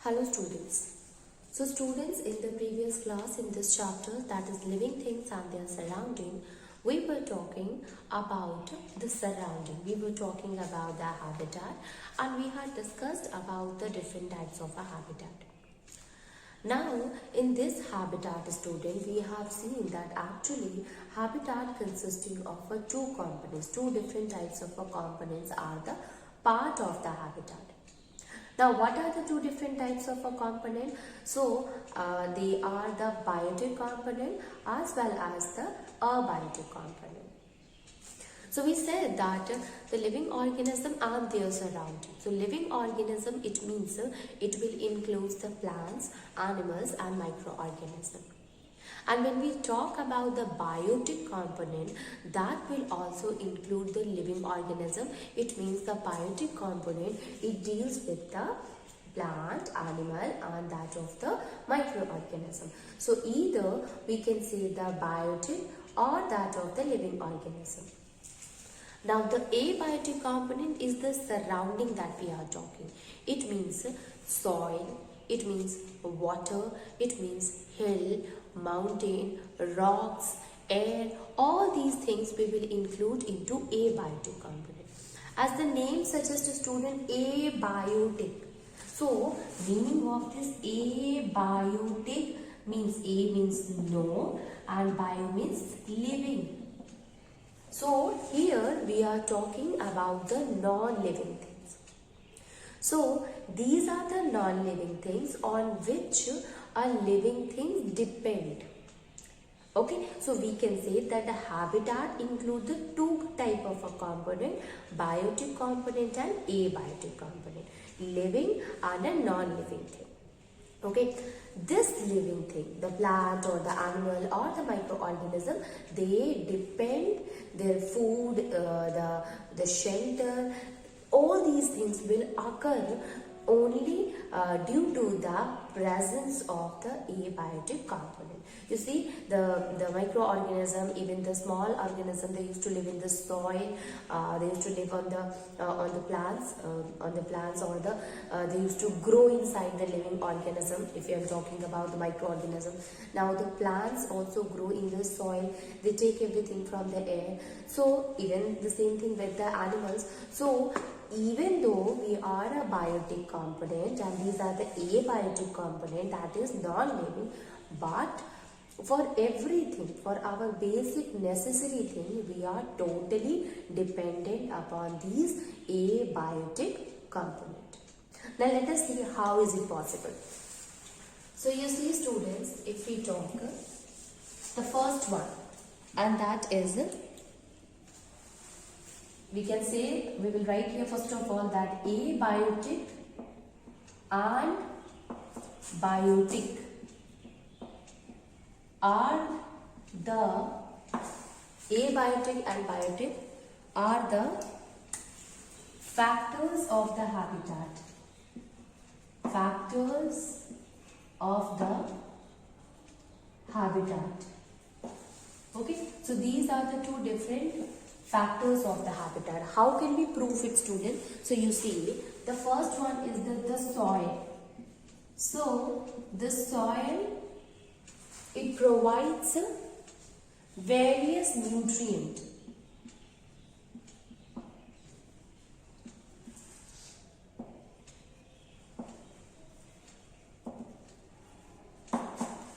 Hello students. So students, in the previous class in this chapter, that is living things and their surrounding, we were talking about the surrounding. We were talking about the habitat and we had discussed about the different types of a habitat. Now, in this habitat student, we have seen that actually habitat consisting of two components, two different types of components are the part of the habitat. Now, what are the two different types of a component? So, they are the biotic component as well as the abiotic component. So, we said that the living organism and their surrounding. So, living organism, it means it will include the plants, animals and microorganisms. And when we talk about the biotic component, that will also include the living organism. It means the biotic component, it deals with the plant, animal and that of the microorganism. So either we can say the biotic or that of the living organism. Now the abiotic component is the surrounding that we are talking. It means soil, it means water, it means hill, mountain, rocks, air, all these things we will include into abiotic component. As the name suggests, student, abiotic. So meaning of this abiotic means A means no and bio means living. So here we are talking about the non-living things. So these are the non-living things on which a living things depend. Okay, so we can say that the habitat includes the two type of a component, biotic component and abiotic component, living and a non-living thing. Okay, this living thing, the plant or the animal or the microorganism, they depend their food, the shelter, all these things will occur only due to the presence of the abiotic component. You see, the microorganism, even the small organism, they used to live in the soil. They used to live on the plants, or they used to grow inside the living organism. If you are talking about the microorganism, now the plants also grow in the soil. They take everything from the air. So even the same thing with the animals. So even though we are a biotic component and these are the abiotic component, that is non-living, but for everything, for our basic necessary thing, we are totally dependent upon these abiotic component. Now let us see how is it possible. So you see students, if we talk the first one, and that is, we can say, we will write here first of all that abiotic and biotic are the abiotic and biotic are the factors of the habitat. Factors of the habitat. Okay, so these are the two different factors of the habitat. How can we prove it, student? So you see, the first one is the soil. So the soil, it provides various nutrients.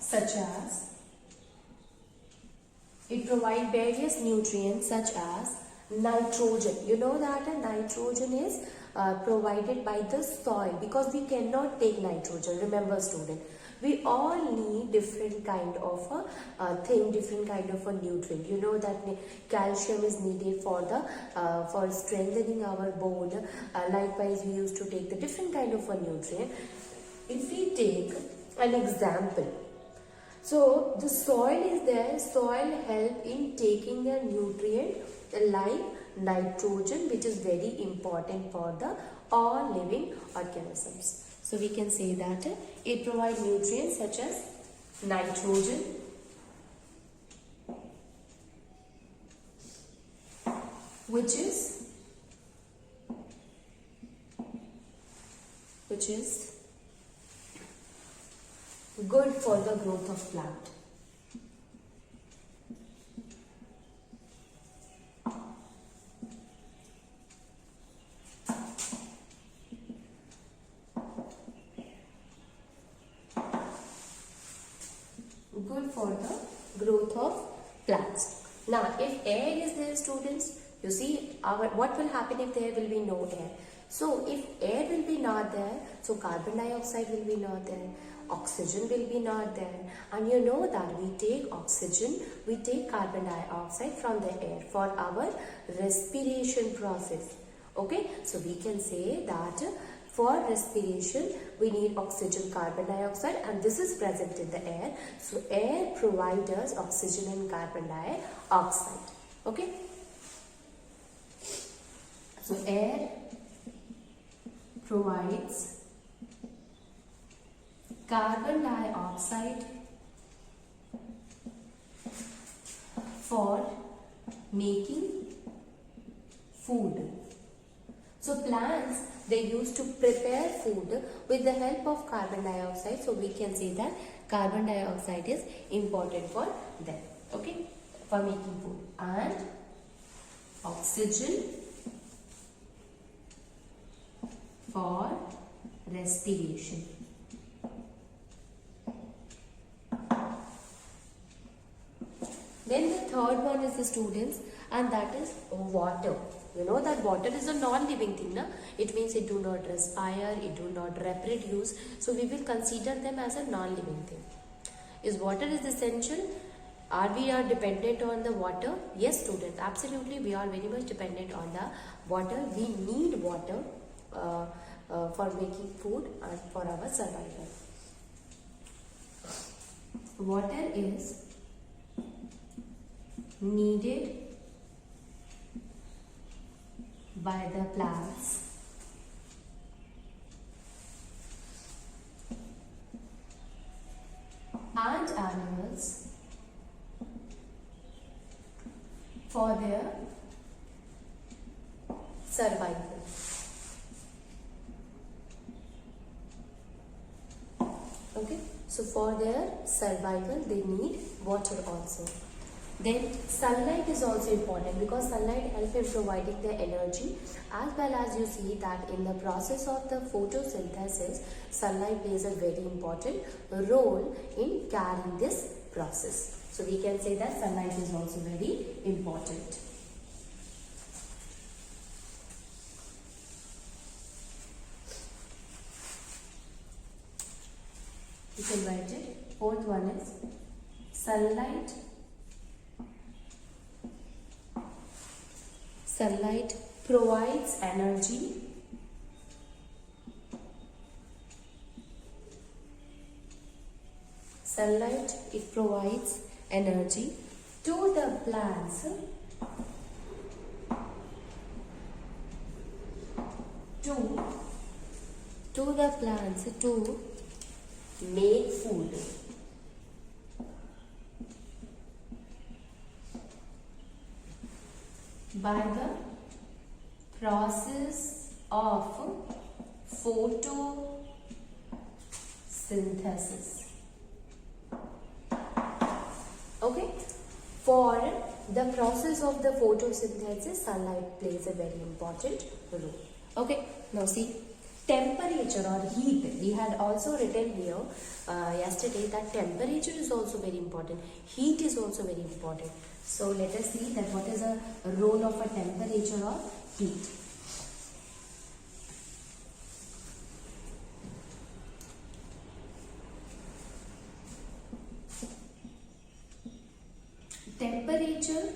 Such as, it provides various nutrients such as nitrogen. You know that nitrogen is provided by the soil because we cannot take nitrogen. Remember student, we all need different kind of a thing, different kind of a nutrient. You know that calcium is needed for for strengthening our bone. Likewise, we used to take the different kind of a nutrient. If we take an example, so the soil is there, soil help in taking the nutrient like nitrogen, which is very important for the all living organisms. So we can say that it provides nutrients such as nitrogen, which is good for the growth of plant. Good for the growth of plants. Now, if air is there, students, you see what will happen if there will be no air? So, if air will be not there, so carbon dioxide will be not there, oxygen will be not there, and you know that we take oxygen, we take carbon dioxide from the air for our respiration process. Okay, so we can say that for respiration, we need oxygen, carbon dioxide, and this is present in the air. So, air provides us oxygen and carbon dioxide. Okay. So, air provides carbon dioxide for making food. So plants, they used to prepare food with the help of carbon dioxide. So we can say that carbon dioxide is important for them. Okay, for making food. And oxygen for respiration. Then the third one is the students, and that is water. You know that water is a non-living thing, na? It means it do not respire, it do not reproduce. So we will consider them as a non-living thing. Is water is essential? Are we dependent on the water? Yes, students, absolutely we are very much dependent on the water. We need water for making food and for our survival. Water is needed by the plants and animals for their survival. Okay, so for their survival they need water also. Then sunlight is also important because sunlight helps in providing the energy, as well as you see that in the process of the photosynthesis, sunlight plays a very important role in carrying this process. So we can say that sunlight is also very important. You can write it. Fourth one is sunlight. Sunlight provides energy it provides energy to the plants to make food. By the process of photosynthesis. Okay, for the process of the photosynthesis, sunlight plays a very important role. Okay, now see, temperature or heat. We had also written here yesterday that temperature is also very important. Heat is also very important. So let us see that what is the role of a temperature or heat. Temperature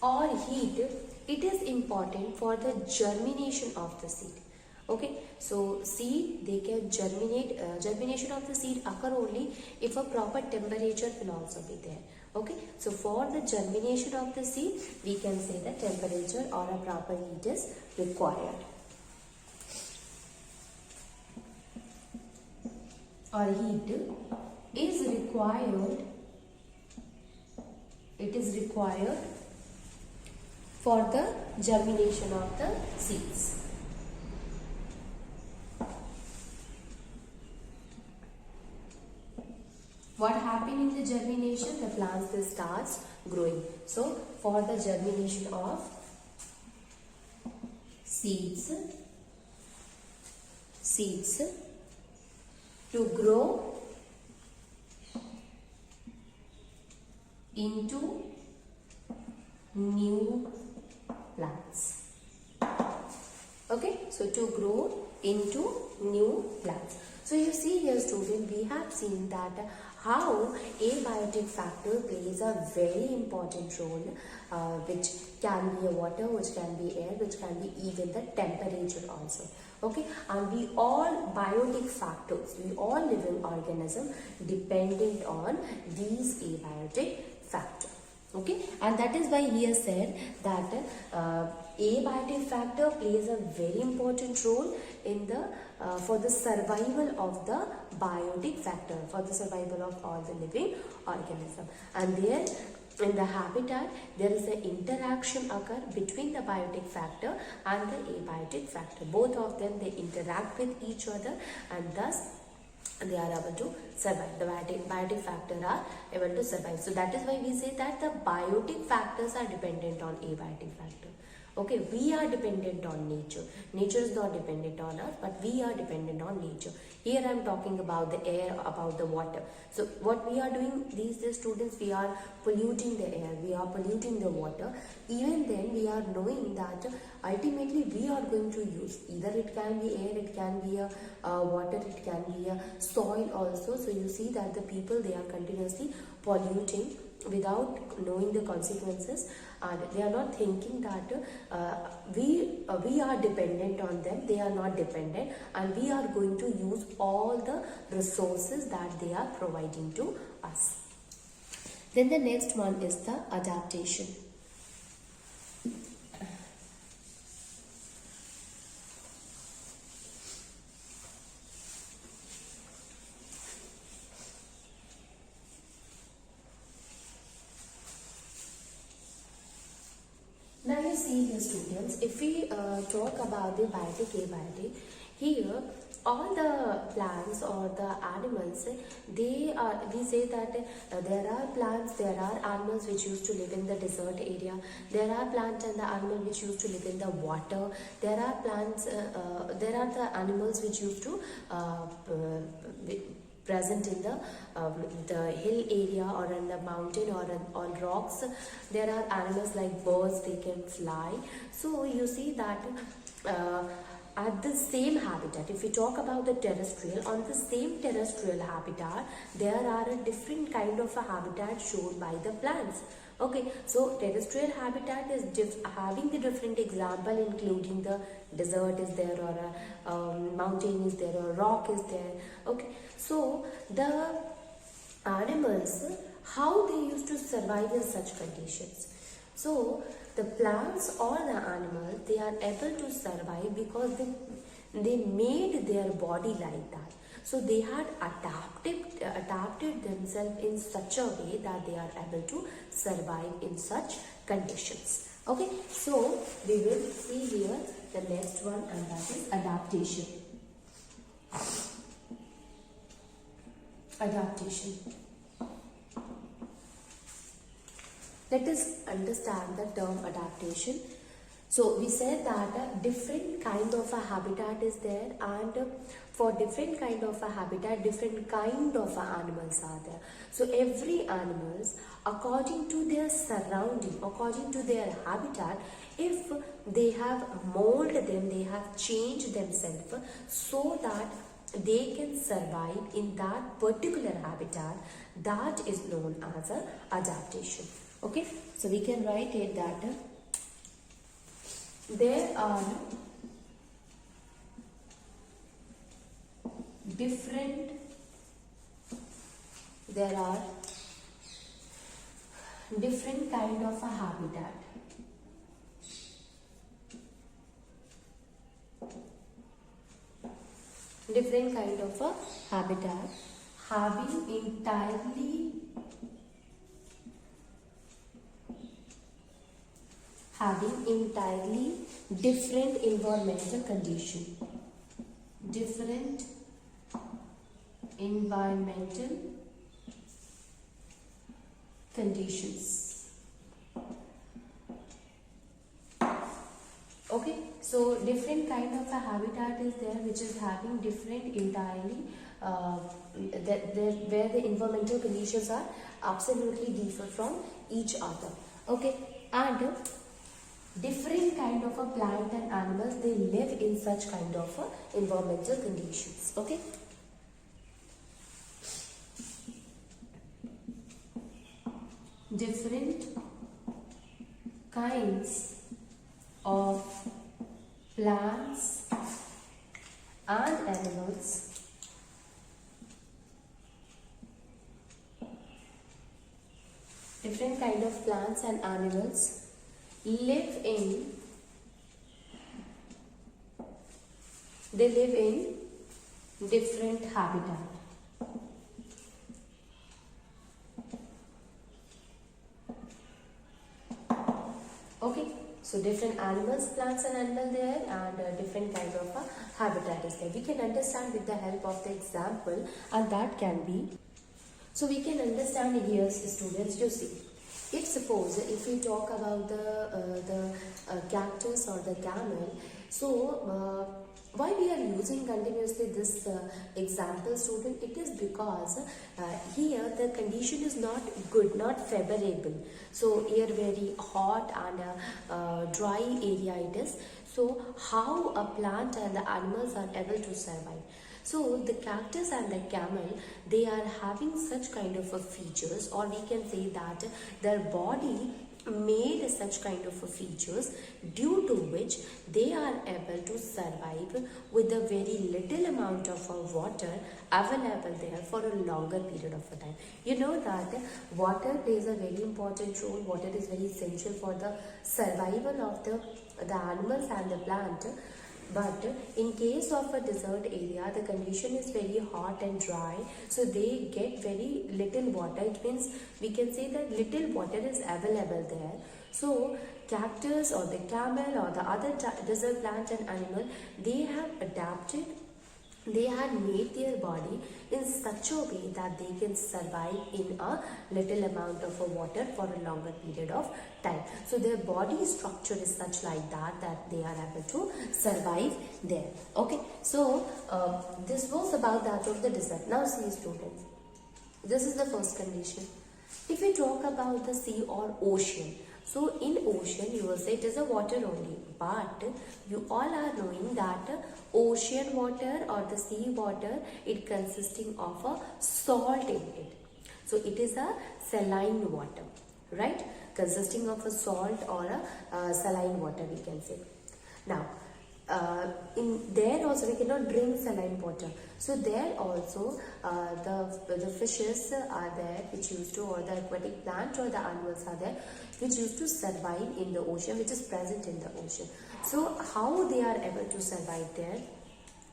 or heat, it is important for the germination of the seed. Okay, so seed, they can germinate. Germination of the seed occur only if a proper temperature will also be there. Okay, so for the germination of the seed, we can say that temperature or a proper heat is required. Or heat is required. It is required for the germination of the seeds. What happened in the germination? The plants they starts growing. So for the germination of seeds to grow into new plants. Okay, so to grow into new plants. So you see here student, we have seen that how abiotic factor plays a very important role, which can be a water, which can be air, which can be even the temperature also. Okay, and we all biotic factors, we all living organism dependent on these abiotic factor. Okay, and that is why he has said that abiotic factor plays a very important role in the for the survival of the biotic factor, for the survival of all the living organism. And there in the habitat there is an interaction occur between the biotic factor and the abiotic factor. Both of them they interact with each other, and thus they are able to survive. The biotic factor are able to survive. So that is why we say that the biotic factors are dependent on abiotic factor. Okay, we are dependent on nature. Nature is not dependent on us, but we are dependent on nature. Here I am talking about the air, about the water. So what we are doing, these students, we are polluting the air, we are polluting the water. Even then we are knowing that ultimately we are going to use, either it can be air, it can be a water, it can be a soil also. So you see that the people, they are continuously polluting without knowing the consequences, and they are not thinking that we are dependent on them, they are not dependent, and we are going to use all the resources that they are providing to us. Then the next one is the adaptation. Now you see here students, if we talk about the biotic, abiotic, here all the plants or the animals, they are, we say that there are plants, there are animals which used to live in the desert area, there are plants and the animals which used to live in the water, there are plants, there are the animals which used to present in the hill area or in the mountain or on rocks. There are animals like birds, they can fly. So you see that at the same habitat, if we talk about the terrestrial, on the same terrestrial habitat, there are a different kind of a habitat shown by the plants. Okay, so terrestrial habitat is having the different example, including the desert is there, or a mountain is there, or rock is there. Okay, so the animals, how they used to survive in such conditions. So the plants or the animals, they are able to survive because they made their body like that. So they had adapted themselves in such a way that they are able to survive in such conditions. Okay, so we will see here the next one, and that is adaptation. Adaptation. Let us understand the term adaptation. So we said that a different kind of a habitat is there, and for different kind of a habitat, different kind of animals are there. So every animals, according to their surrounding, according to their habitat, if they have molded them, they have changed themselves so that they can survive in that particular habitat, that is known as a adaptation. Okay, so we can write it that there are different kind of a habitat. Different kind of a habitat having entirely different environmental condition. Different environmental conditions. Okay, so different kind of a habitat is there which is having different entirely where the environmental conditions are absolutely different from each other. Okay, and different kind of a plant and animals, they live in such kind of a environmental conditions. Okay, different kinds of plants and animals different kind of plants and animals live in different habitat. Okay, so different animals, plants and animals there, and different kind of a habitat is there. We can understand with the help of the example, and that can be, so we can understand here, students, you see, if suppose if we talk about the cactus or the camel, so why we are using continuously this example, student? It is because here the condition is not good, not favorable. So here very hot and dry area it is. So how a plant and the animals are able to survive? So the cactus and the camel, they are having such kind of a features, or we can say that their body made such kind of a features due to which they are able to survive with a very little amount of water available there for a longer period of a time. You know that water plays a very important role. Water is very essential for the survival of the animals and the plant. But in case of a desert area, the condition is very hot and dry, so they get very little water. It means we can say that little water is available there. So cactus or the camel or the other desert plant and animal, they have adapted, they had made their body in such a way that they can survive in a little amount of water for a longer period of time. So their body structure is such like that they are able to survive there. Okay, so this was about that of the desert. Now see, students, this is the first condition. If we talk about the sea or ocean, so in ocean you will say it is a water only, but you all are knowing that ocean water or the sea water, it consisting of a salt in it. So it is a saline water, right? Consisting of a salt or a saline water, we can say. Now in there also we cannot drink saline water, so there also the fishes are there which used to, or the aquatic plant or the animals are there which used to survive in the ocean, which is present in the ocean. So how they are able to survive there?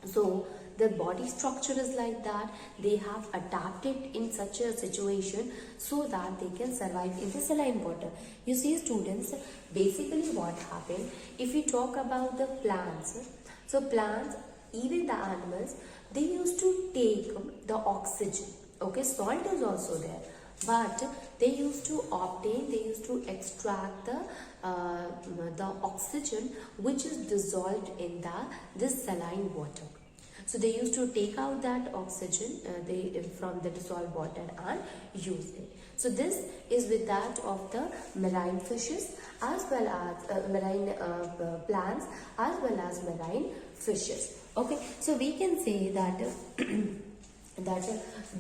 So their body structure is like that. They have adapted in such a situation so that they can survive in the saline water. You see, students, basically what happened, if we talk about the plants, so plants, even the animals, they used to take the oxygen. Okay, salt is also there, but they used to obtain, they used to extract the oxygen which is dissolved in this saline water. So they used to take out that oxygen from the dissolved water and use it. So this is with that of the marine fishes as well as marine plants as well as marine fishes. Okay, so we can say that that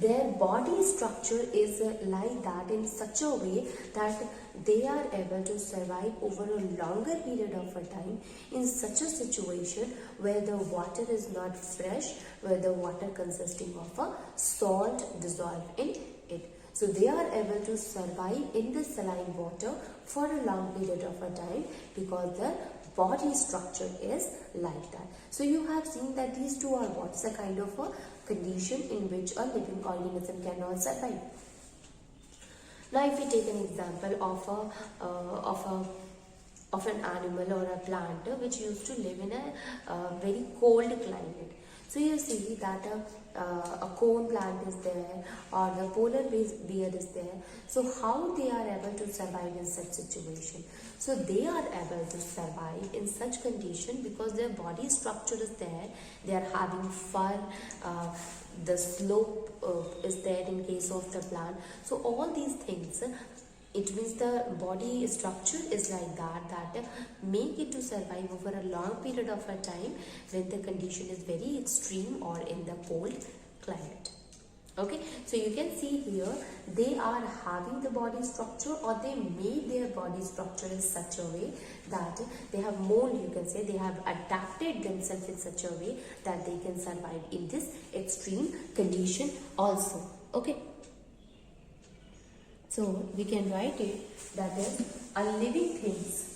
their body structure is like that in such a way that they are able to survive over a longer period of a time in such a situation where the water is not fresh, where the water consisting of a salt dissolved in it. So they are able to survive in the saline water for a long period of a time because their body structure is like that. So you have seen that these two are what's a kind of a condition in which a living organism cannot survive. Now if we take an example of an animal or a plant which used to live in a very cold climate. So you see that a cone plant is there or the polar bear is there. So how they are able to survive in such situation? So they are able to survive in such condition because their body structure is there. They are having fur, the slope is there in case of the plant. So all these things, it means the body structure is like that make it to survive over a long period of a time when the condition is very extreme or in the cold climate. Okay, so you can see here they are having the body structure, or they made their body structure in such a way that they have mold, you can say they have adapted themselves in such a way that they can survive in this extreme condition also. Okay, so we can write it that is a living things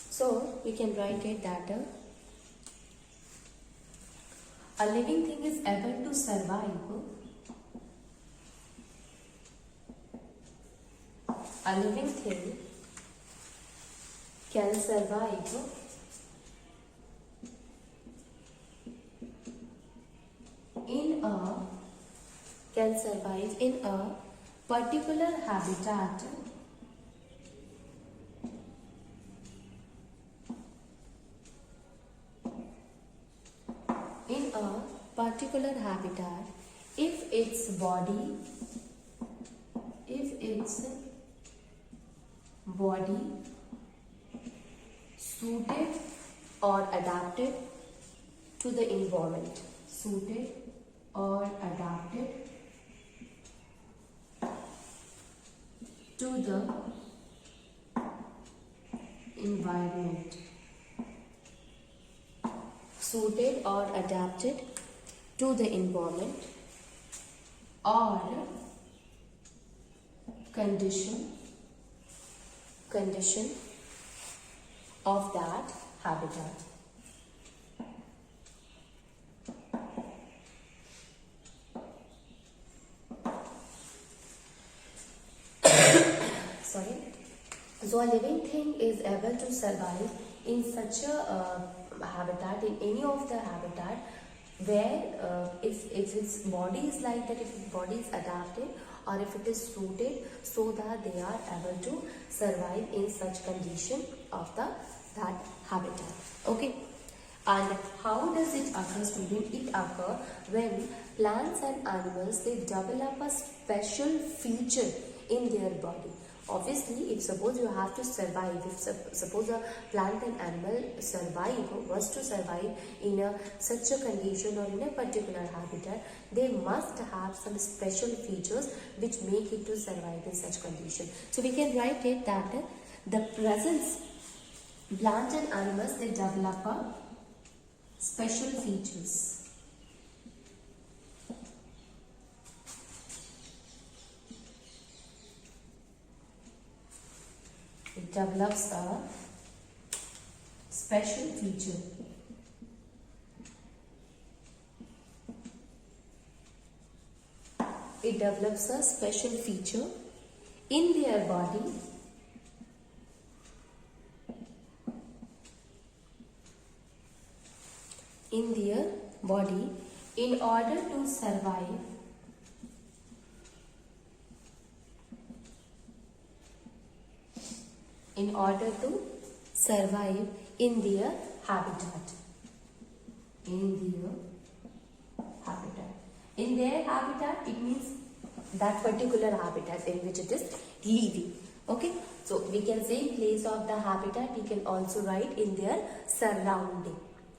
so we can write it that a living thing is able to survive. A living thing can survive in a particular habitat if its body suited or adapted to the environment. Suited or adapted to the environment. Suited or adapted to the environment or condition of that habitat. Sorry. So a living thing is able to survive in such a habitat, in any of the habitat where if its body is like that, if its body is adapted or if it is suited so that they are able to survive in such condition of that habitat. Okay. And how does it occur, student? It occur when plants and animals, they develop a special feature in their body. Obviously, if suppose you have to survive, if suppose a plant and animal was to survive in such a condition or in a particular habitat, they must have some special features which make it to survive in such condition. So we can write it that the presence, plants and animals, they develop a special features. It develops a special feature. It develops a special feature in their body in order to survive in their habitat. In their habitat, it means that particular habitat in which it is living. Okay, so we can say in place of the habitat, we can also write in their surrounding.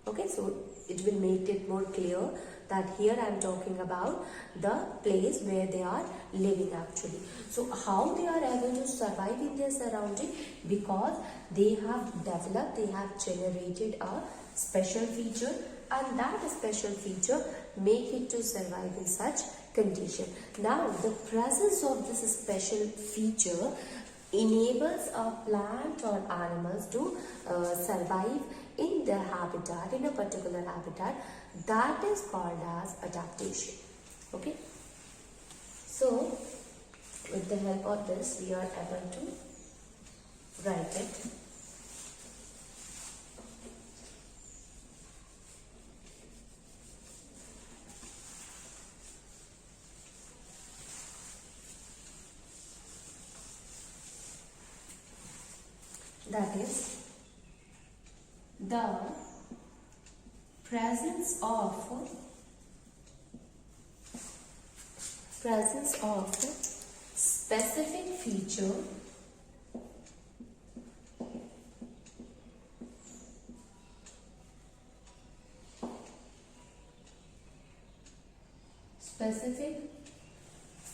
Okay, so it will make it more clear that here I am talking about the place where they are living actually. So how they are able to survive in their surrounding? Because they have developed, they have generated a special feature, and that special feature make it to survive in such condition. Now the presence of this special feature enables a plant or animals to survive in their habitat, in a particular habitat. That is called as adaptation. Okay, so With the help of this, we are able to write it. That is, the presence of specific feature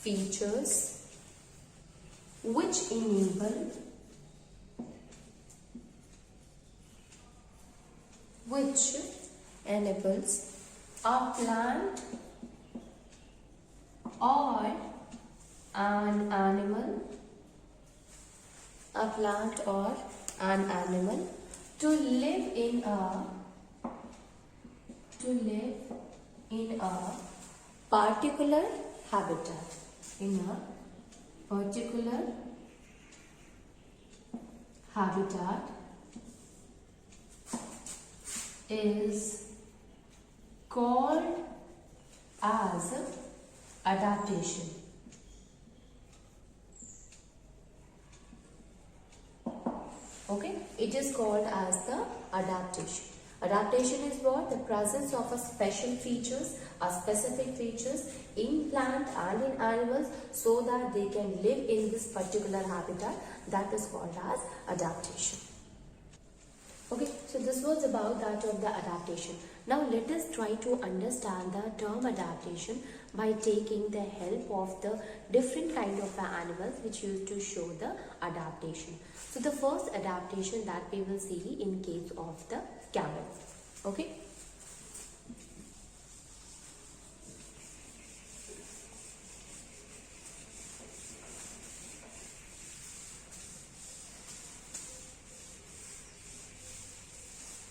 features which enables a plant or an animal to live in a particular habitat, is called as adaptation. Okay, it is called as the adaptation. Adaptation is what? The presence of a specific features in plant and in animals so that they can live in this particular habitat. That is called as adaptation. Okay, so this was about that of the adaptation. Now let us try to understand the term adaptation by taking the help of the different kind of animals which used to show the adaptation. So the first adaptation that we will see in case of the camel. Okay.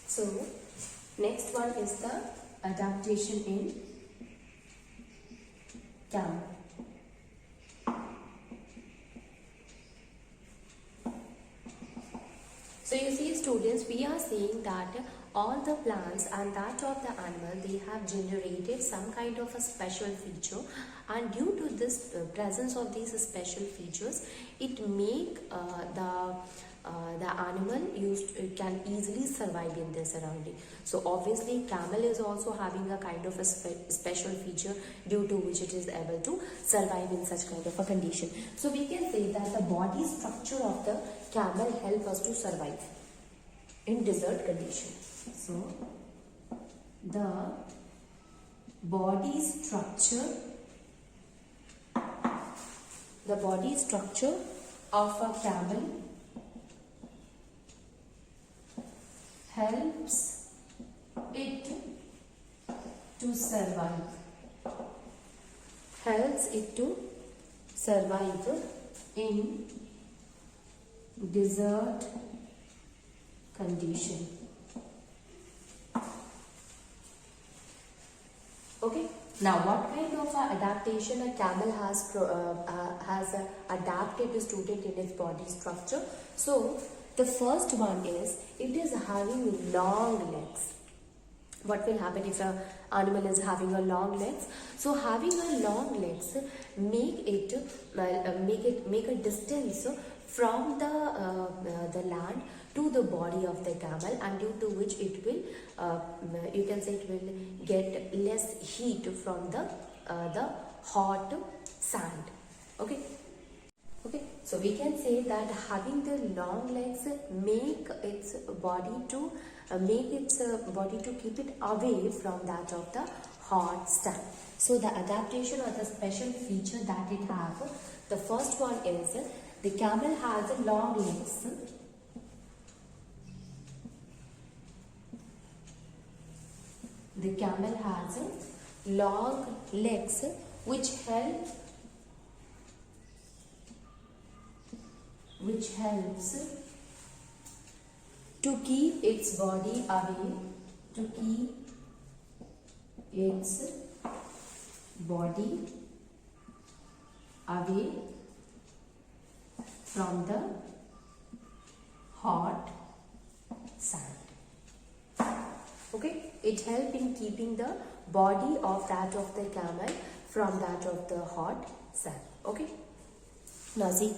So, next one is the adaptation in camel. So, you see students, we are saying that all the plants and that of the animal, they have generated some kind of a special feature, and due to this presence of these special features, it make the animal can easily survive in their surrounding. So obviously camel is also having a kind of a special feature due to which it is able to survive in such kind of a condition. So we can say that the body structure of the camel help us to survive in desert condition. So the body structure of a camel helps it to survive. In desert condition. Okay. Now, what kind of adaptation a camel has adapted the student in its body structure? So, the first one is it is having long legs. What will happen if an animal is having a long legs? So having a long legs make a distance from the land to the body of the camel, and due to which it will you can say it will get less heat from the hot sand. Okay. Okay, so we can say that having the long legs make its body to keep it away from that of the hot sand. So the adaptation or the special feature that it has, the first one is the camel has long legs. The camel has long legs which helps to keep its body away, from the hot sand. Okay, it helps in keeping the body of that of the camel from that of the hot sand. Okay, now see.